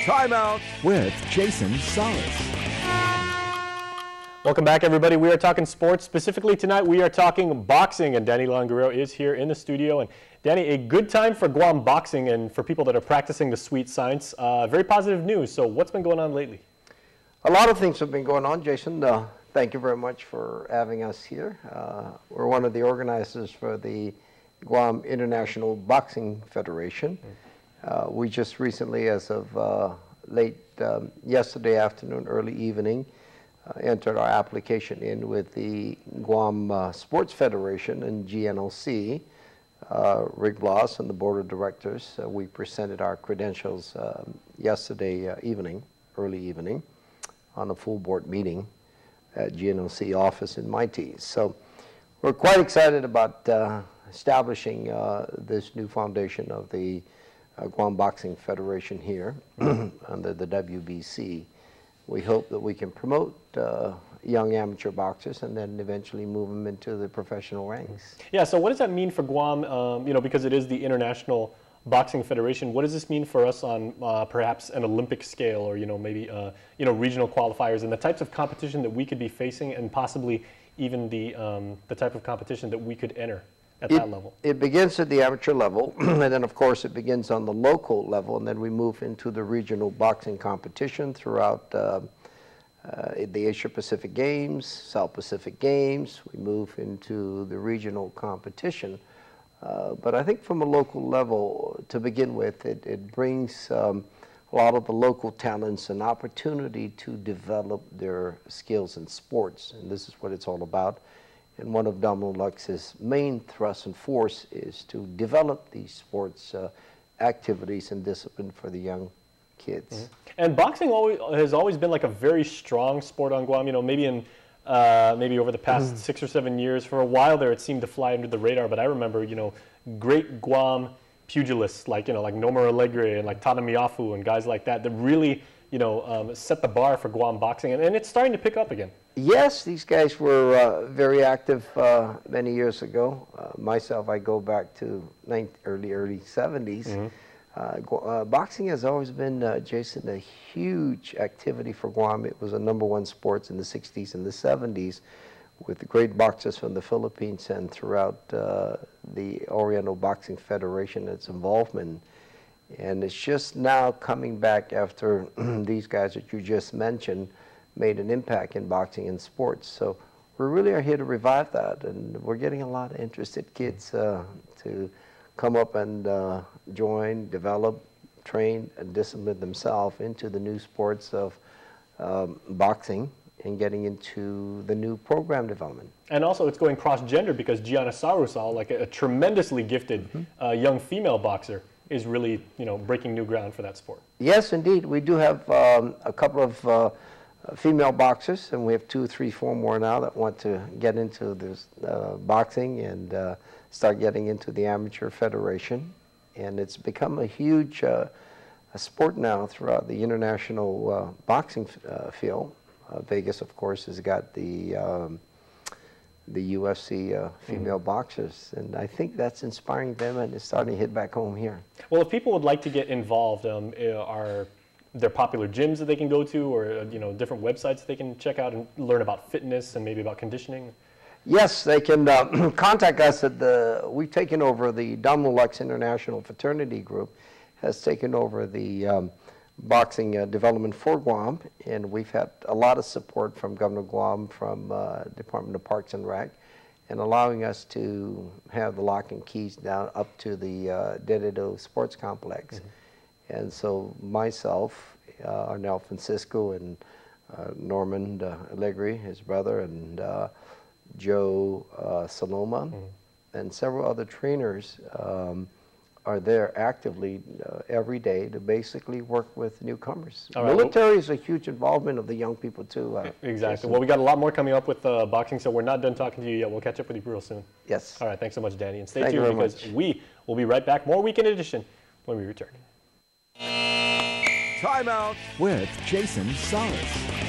Timeout with Jason Salas. Welcome back, everybody. We are talking sports. Specifically tonight, we are talking boxing, and Danny Leon Guerrero is here in the studio. And Danny, a good time for Guam Boxing and for people that are practicing the sweet science. Very positive news. So what's been going on lately? A lot of things have been going on, Jason. Thank you very much for having us here. We're one of the organizers for the Guam International Boxing Federation. We just recently, as of late yesterday afternoon, early evening, entered our application in with the Guam Sports Federation and GNLC, Rick Bloss and the board of directors. We presented our credentials yesterday evening, early evening, on a full board meeting at GNLC office in MIT. So we're quite excited about establishing this new foundation of the Guam Boxing Federation here under the WBC. We hope that we can promote young amateur boxers and then eventually move them into the professional ranks. Yeah, so what does that mean for Guam, because it is the International Boxing Federation? What does this mean for us on perhaps an Olympic scale, or maybe regional qualifiers, and the types of competition that we could be facing, and possibly even the type of competition that we could enter at that level? It begins at the amateur level, and then of course it begins on the local level, and then we move into the regional boxing competition throughout the Asia Pacific Games, South Pacific Games. We move into the regional competition. But I think from a local level, to begin with, it brings a lot of the local talents an opportunity to develop their skills in sports, and this is what it's all about. And one of Domino Lux's main thrust and force is to develop these sports activities and discipline for the young kids. Mm-hmm. And boxing has always been like a very strong sport on Guam. Maybe over the past 6 or 7 years, for a while there, it seemed to fly under the radar. But I remember, great Guam pugilists like Noma Alegre and like Tana Miafu and guys like that really, set the bar for Guam boxing, and it's starting to pick up again. Yes, these guys were very active many years ago. Myself, I go back to early 70s. Mm-hmm. Boxing has always been, Jason, a huge activity for Guam. It was a #1 sport in the 60s and the 70s, with the great boxers from the Philippines and throughout the Oriental Boxing Federation, its involvement. And it's just now coming back after these guys that you just mentioned made an impact in boxing and sports. So we really are here to revive that, and we're getting a lot of interested kids to come up and join, develop, train, and discipline themselves into the new sports of boxing and getting into the new program development. And also it's going cross-gender, because Gianna Sarusal, like a tremendously gifted young female boxer, is really breaking new ground for that sport. Yes, indeed. We do have a couple of female boxers, and we have 2, 3, 4 more now that want to get into this boxing and start getting into the amateur federation. And it's become a huge a sport now throughout the international boxing field. Vegas, of course, has got the UFC female boxers, and I think that's inspiring them, and it's starting to hit back home here. Well, if people would like to get involved, are there popular gyms that they can go to, or different websites they can check out and learn about fitness and maybe about conditioning? Yes, they can contact us at we've taken over the Domino Lux International Fraternity Group, has taken over the boxing development for Guam, and we've had a lot of support from Governor Guam, from Department of Parks and Rec, and allowing us to have the lock and keys down up to the Dededo Sports Complex. Mm-hmm. And so myself, Arnel Francisco, and Norman Allegri, his brother, and Joe Saloma, and several other trainers are there actively every day to basically work with newcomers. Right. Military is a huge involvement of the young people too. Exactly. Well, we got a lot more coming up with boxing, so we're not done talking to you yet. We'll catch up with you real soon. Yes. All right. Thanks so much, Danny. And stay tuned, because we will be right back. More Weekend Edition when we return. Timeout with Jason Salas.